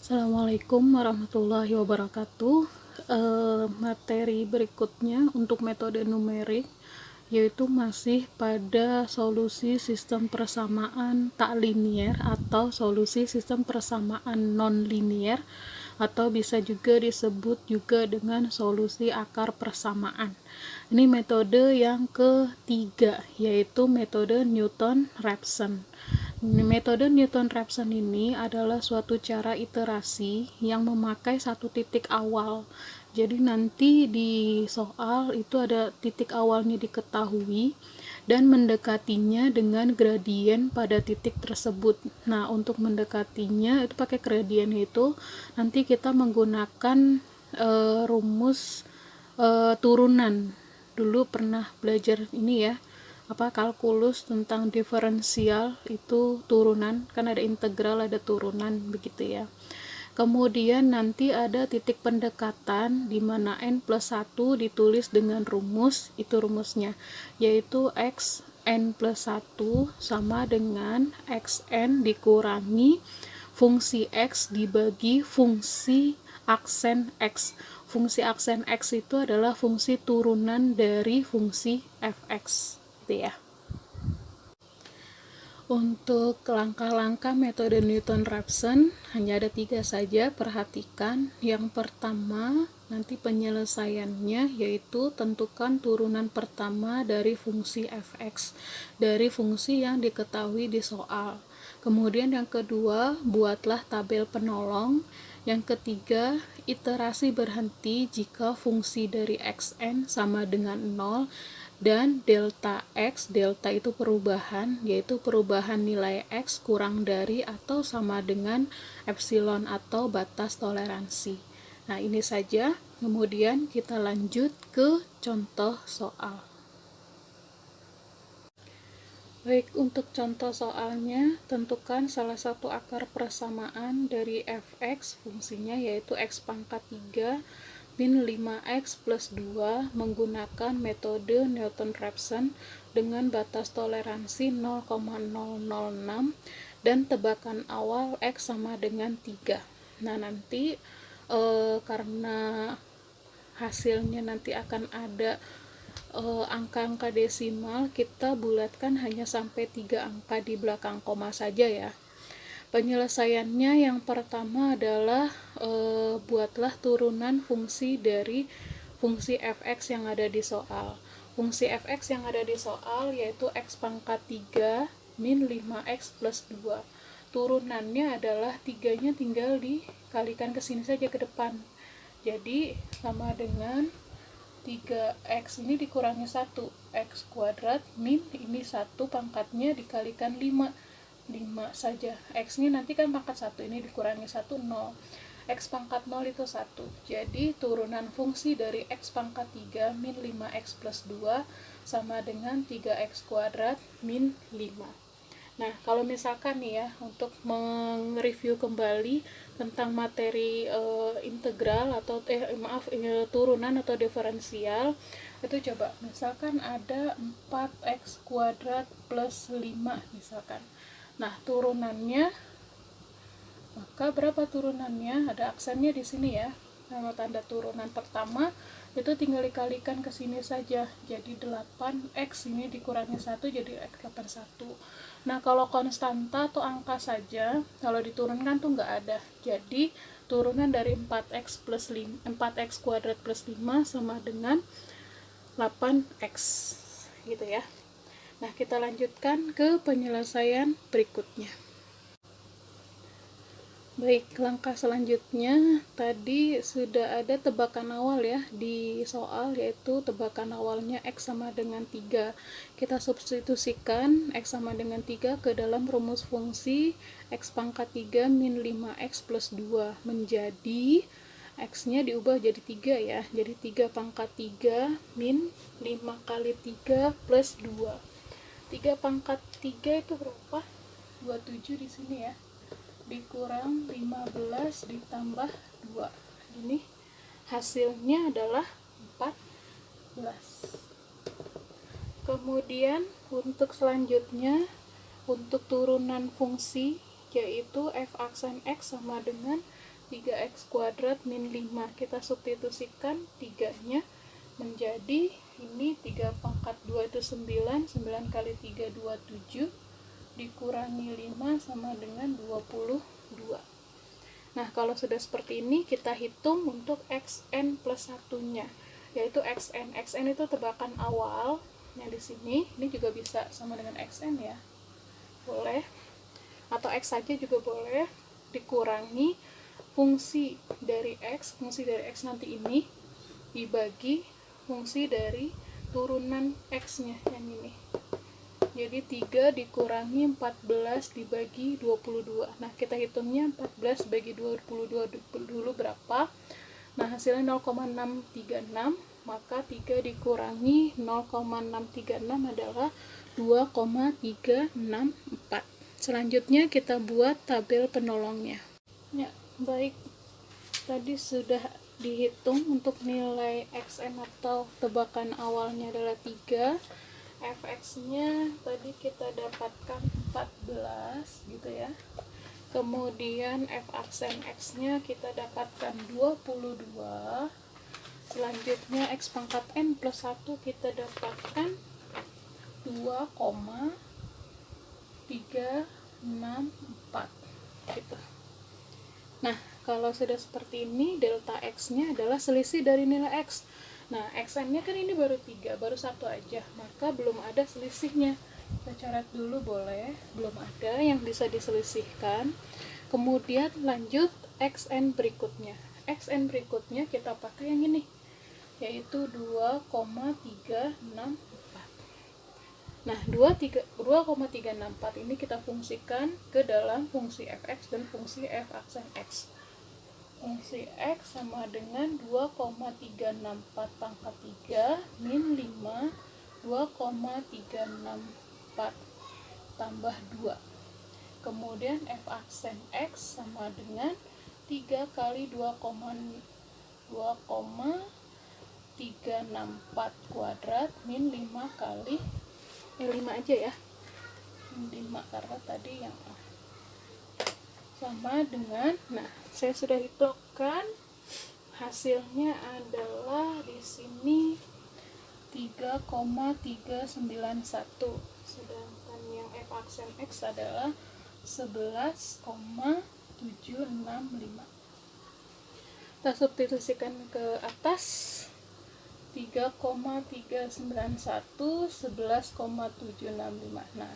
Assalamualaikum warahmatullahi wabarakatuh. Materi berikutnya untuk metode numerik yaitu masih pada solusi sistem persamaan tak linier atau solusi sistem persamaan non linier, atau bisa juga disebut juga dengan solusi akar persamaan. Ini metode yang ketiga, yaitu metode Newton-Raphson. Metode Newton-Raphson ini adalah suatu cara iterasi yang memakai satu titik awal. Jadi nanti di soal itu ada titik awalnya diketahui dan mendekatinya dengan gradien pada titik tersebut. Nah, untuk mendekatinya itu pakai gradien itu nanti kita menggunakan rumus turunan. Dulu pernah belajar ini ya, kalkulus tentang diferensial itu turunan, kan ada integral, ada turunan begitu ya. Kemudian nanti ada titik pendekatan di mana n plus 1 ditulis dengan rumus, itu rumusnya, yaitu x n plus 1 sama dengan xn dikurangi fungsi x dibagi fungsi aksen x. Fungsi aksen x itu adalah fungsi turunan dari fungsi fx, gitu ya. Untuk langkah-langkah metode Newton-Raphson hanya ada 3 saja, perhatikan. Yang pertama, nanti penyelesaiannya yaitu tentukan turunan pertama dari fungsi fx, dari fungsi yang diketahui di soal. Kemudian yang kedua, buatlah tabel penolong. Yang ketiga, iterasi berhenti jika fungsi dari xn sama dengan 0, dan delta x, delta itu perubahan, yaitu perubahan nilai x kurang dari atau sama dengan epsilon atau batas toleransi. Nah, ini saja. Kemudian kita lanjut ke contoh soal. Baik, untuk contoh soalnya, tentukan salah satu akar persamaan dari fx, fungsinya yaitu x pangkat 3 min 5x plus 2 menggunakan metode Newton-Raphson dengan batas toleransi 0,006 dan tebakan awal x sama dengan 3. Nah, nanti karena hasilnya nanti akan ada angka-angka desimal, kita bulatkan hanya sampai 3 angka di belakang koma saja ya. Penyelesaiannya yang pertama adalah buatlah turunan fungsi dari fungsi fx yang ada di soal. Fungsi fx yang ada di soal yaitu x pangkat 3 min 5x plus 2. Turunannya adalah 3-nya tinggal dikalikan ke sini saja ke depan. Jadi sama dengan 3x ini dikurangi 1, x kuadrat min ini 1 pangkatnya dikalikan 5 saja. X nya nanti kan pangkat 1, ini dikurangi 1, 0. X pangkat 0 itu 1. Jadi turunan fungsi dari x pangkat 3 min 5x plus 2 sama dengan 3x kuadrat min 5. Nah, kalau misalkan nih ya, untuk mereview kembali tentang materi integral atau turunan atau diferensial, itu coba misalkan ada 4x kuadrat plus 5 misalkan. Nah, turunannya, maka berapa turunannya? Ada aksennya di sini ya. Nama tanda turunan pertama itu tinggal dikalikan ke sini saja. Jadi 8x ini dikurangi 1 jadi x 81. Nah, kalau konstanta atau angka saja, kalau diturunkan tuh nggak ada. Jadi turunan dari 4x kuadrat plus 5 sama dengan 8x, gitu ya. Nah, kita lanjutkan ke penyelesaian berikutnya. Baik, langkah selanjutnya tadi sudah ada tebakan awal ya di soal, yaitu tebakan awalnya x sama dengan 3. Kita substitusikan x sama dengan 3 ke dalam rumus fungsi x pangkat 3 min 5x plus 2 menjadi x-nya diubah jadi 3 ya. Jadi 3 pangkat 3 min 5 kali 3 plus 2. 3 pangkat 3 itu berapa? 27 di sini ya. Dikurang 15 ditambah 2. Ini hasilnya adalah 14. Kemudian untuk selanjutnya, untuk turunan fungsi yaitu f aksen x sama dengan 3x kuadrat min 5. Kita substitusikan 3-nya menjadi ini 3 pangkat 2 itu 9, 9 kali 3 27 dikurangi 5 sama dengan 22. Nah, kalau sudah seperti ini kita hitung untuk xn plus 1-nya, yaitu xn. Xn itu tebakan awal. Yang di sini ini juga bisa sama dengan xn ya. Boleh. Atau x saja juga boleh, dikurangi fungsi dari x nanti ini dibagi fungsi dari turunan x-nya yang ini. Jadi 3 dikurangi 14 dibagi 22. Nah, kita hitungnya 14 bagi 22 dulu berapa? Nah, hasilnya 0,636, maka 3 dikurangi 0,636 adalah 2,364. Selanjutnya kita buat tabel penolongnya. Ya, baik. Tadi sudah dihitung untuk nilai xn atau tebakan awalnya adalah 3. Fx-nya tadi kita dapatkan 14 gitu ya. Kemudian f aksen x-nya kita dapatkan 22. Selanjutnya x pangkat n plus 1 kita dapatkan 2,364 gitu. Nah, kalau sudah seperti ini, delta x-nya adalah selisih dari nilai x. Nah, xn-nya kan ini baru 3, baru 1 aja, maka belum ada selisihnya. Kita coret dulu boleh, belum ada yang bisa diselisihkan. Kemudian lanjut xn berikutnya. Xn berikutnya kita pakai yang ini, yaitu 2,364. Nah, 2,364 ini kita fungsikan ke dalam fungsi fx dan fungsi f aksen x. Fungsi x sama dengan 2,364 pangkat 3 min 5, 2,364 tambah 2. Kemudian f aksen x sama dengan 3 kali 2,364 kuadrat min 5 kali 5 aja ya, 5 karena tadi yang sama dengan, nah saya sudah hitungkan hasilnya adalah di sini 3,391, sedangkan yang f aksen x adalah 11,765. Kita substitusikan ke atas, 3,391 11,765. Nah,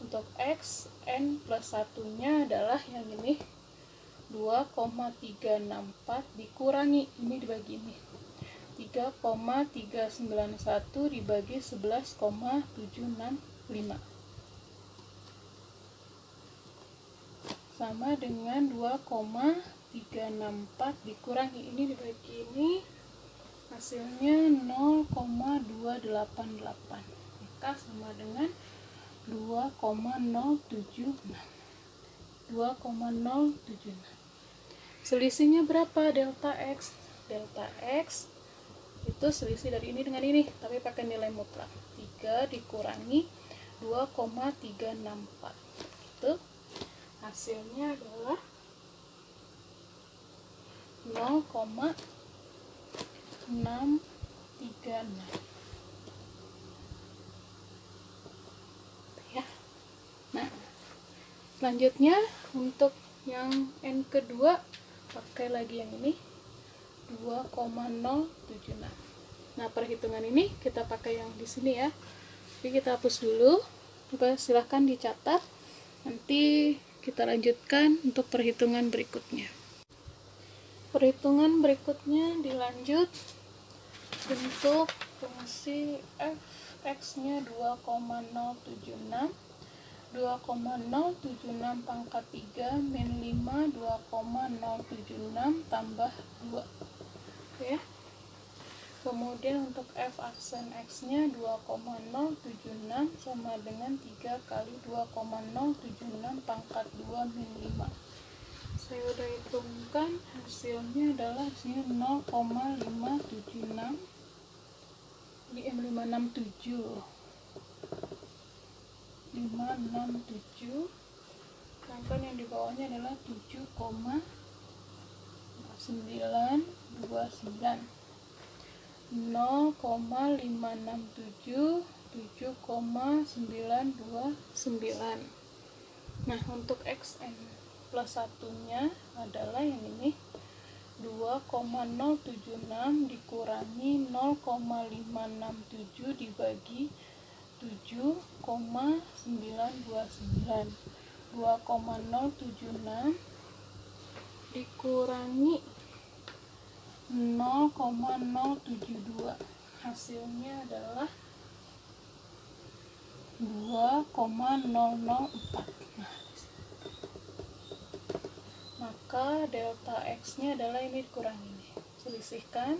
untuk x n plus 1-nya adalah yang ini 2,364 dikurangi ini dibagi ini 3,391 dibagi 11,765 sama dengan 2,364 dikurangi ini dibagi ini, hasilnya 0,288, maka sama dengan 2,076. Selisihnya berapa? Delta x. Delta x itu selisih dari ini dengan ini, tapi pakai nilai mutlak. 3 dikurangi 2,364. Itu hasilnya adalah 0,636. Ya. Nah, selanjutnya untuk yang n kedua pakai lagi yang ini 2,076. Nah, perhitungan ini kita pakai yang di sini ya. Jadi kita hapus dulu. Silahkan dicatat. Nanti kita lanjutkan untuk perhitungan berikutnya. Perhitungan berikutnya dilanjut untuk fungsi f x-nya 2,076. 2,076 pangkat 3 min 5 2,076 tambah 2 ya. Kemudian untuk f aksen x nya 2,076 sama dengan 3 kali 2,076 pangkat 2 min 5. Saya udah hitungkan, hasilnya adalah hasilnya 0,576 di 567, sedangkan yang di bawahnya adalah 7,7. 0,567 7,929. Nah, untuk XN plus satunya adalah yang ini, 2,076 dikurangi 0,567 dibagi 7,929. 2,076 dikurangi 0,072, hasilnya adalah 2,004. Maka delta X nya adalah ini dikurangi ini, selisihkan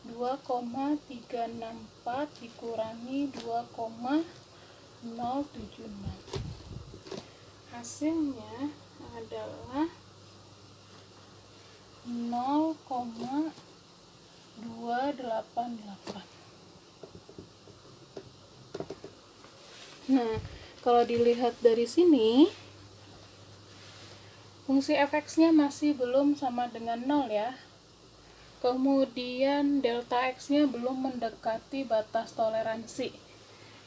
2,364 dikurangi 2,076, hasilnya adalah 0,288. Nah, kalau dilihat dari sini, fungsi fx-nya masih belum sama dengan 0 ya. Kemudian delta x-nya belum mendekati batas toleransi.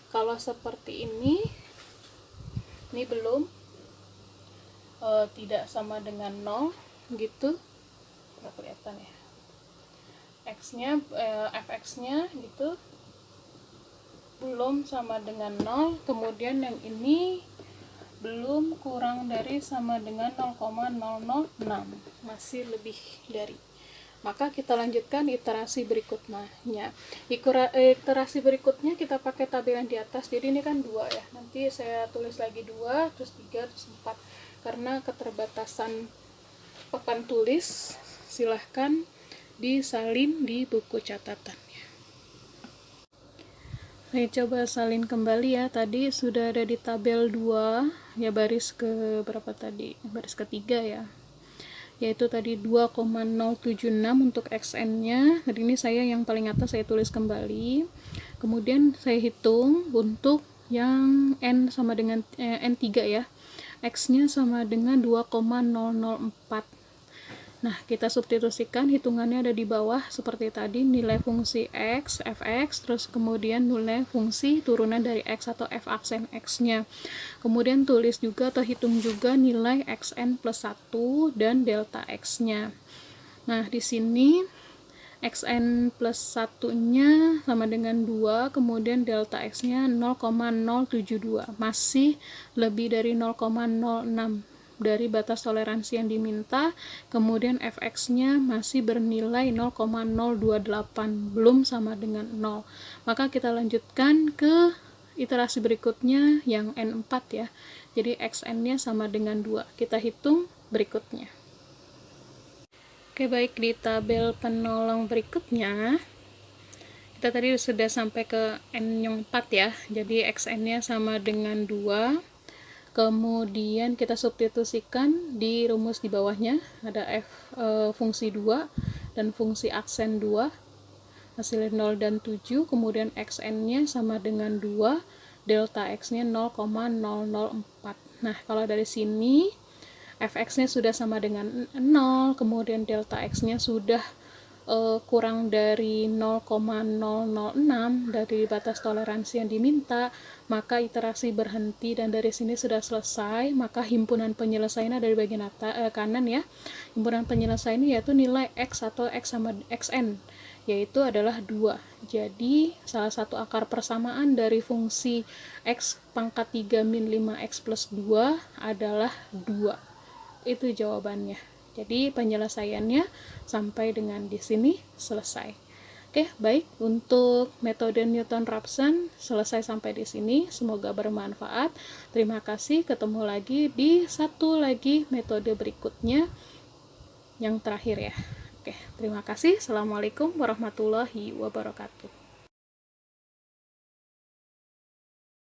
Kalau seperti ini belum, tidak sama dengan 0 gitu. Nggak kelihatan ya. X-nya, fx-nya gitu belum sama dengan 0, kemudian yang ini belum kurang dari sama dengan 0,006, masih lebih dari. Maka kita lanjutkan iterasi berikutnya. Iterasi berikutnya kita pakai tabel yang di atas, jadi ini kan 2 ya, nanti saya tulis lagi 2, terus 3, terus 4, karena keterbatasan papan tulis, silahkan disalin di buku catatan. Saya coba salin kembali ya, tadi sudah ada di tabel 2 ya, baris ke berapa tadi, baris ketiga ya, yaitu tadi 2,076 untuk XN nya. Jadi ini saya yang paling atas saya tulis kembali, kemudian saya hitung untuk yang N sama dengan N3 ya, X nya sama dengan 2,004. Nah, kita substitusikan, hitungannya ada di bawah seperti tadi, nilai fungsi X, fx, terus kemudian nilai fungsi turunan dari X atau f aksen X-nya. Kemudian tulis juga atau hitung juga nilai Xn plus 1 dan delta X-nya. Nah, di sini Xn plus 1-nya sama dengan 2, kemudian delta X-nya 0,072, masih lebih dari 0,06 dari batas toleransi yang diminta. Kemudian fx-nya masih bernilai 0,028, belum sama dengan 0. Maka kita lanjutkan ke iterasi berikutnya yang N4 ya. Jadi xn-nya sama dengan 2. Kita hitung berikutnya. Oke, baik, di tabel penolong berikutnya kita tadi sudah sampai ke N4 ya. Jadi xn-nya sama dengan 2. Kemudian kita substitusikan di rumus di bawahnya, ada fungsi 2 dan fungsi aksen 2, hasilnya 0 dan 7, kemudian xn-nya sama dengan 2, delta x-nya 0,004. Nah, kalau dari sini fx-nya sudah sama dengan 0, kemudian delta x-nya sudah kurang dari 0,006 dari batas toleransi yang diminta, maka iterasi berhenti dan dari sini sudah selesai. Maka himpunan penyelesaian dari bagian kanan ya, himpunan penyelesaian yaitu nilai x atau x sama xn, yaitu adalah 2. Jadi salah satu akar persamaan dari fungsi x pangkat 3 min 5x plus 2 adalah 2. Itu jawabannya. Jadi penyelesaiannya sampai dengan di sini selesai. Oke, baik, untuk metode Newton-Raphson selesai sampai di sini. Semoga bermanfaat. Terima kasih. Ketemu lagi di satu lagi metode berikutnya yang terakhir ya. Oke, terima kasih. Assalamualaikum warahmatullahi wabarakatuh.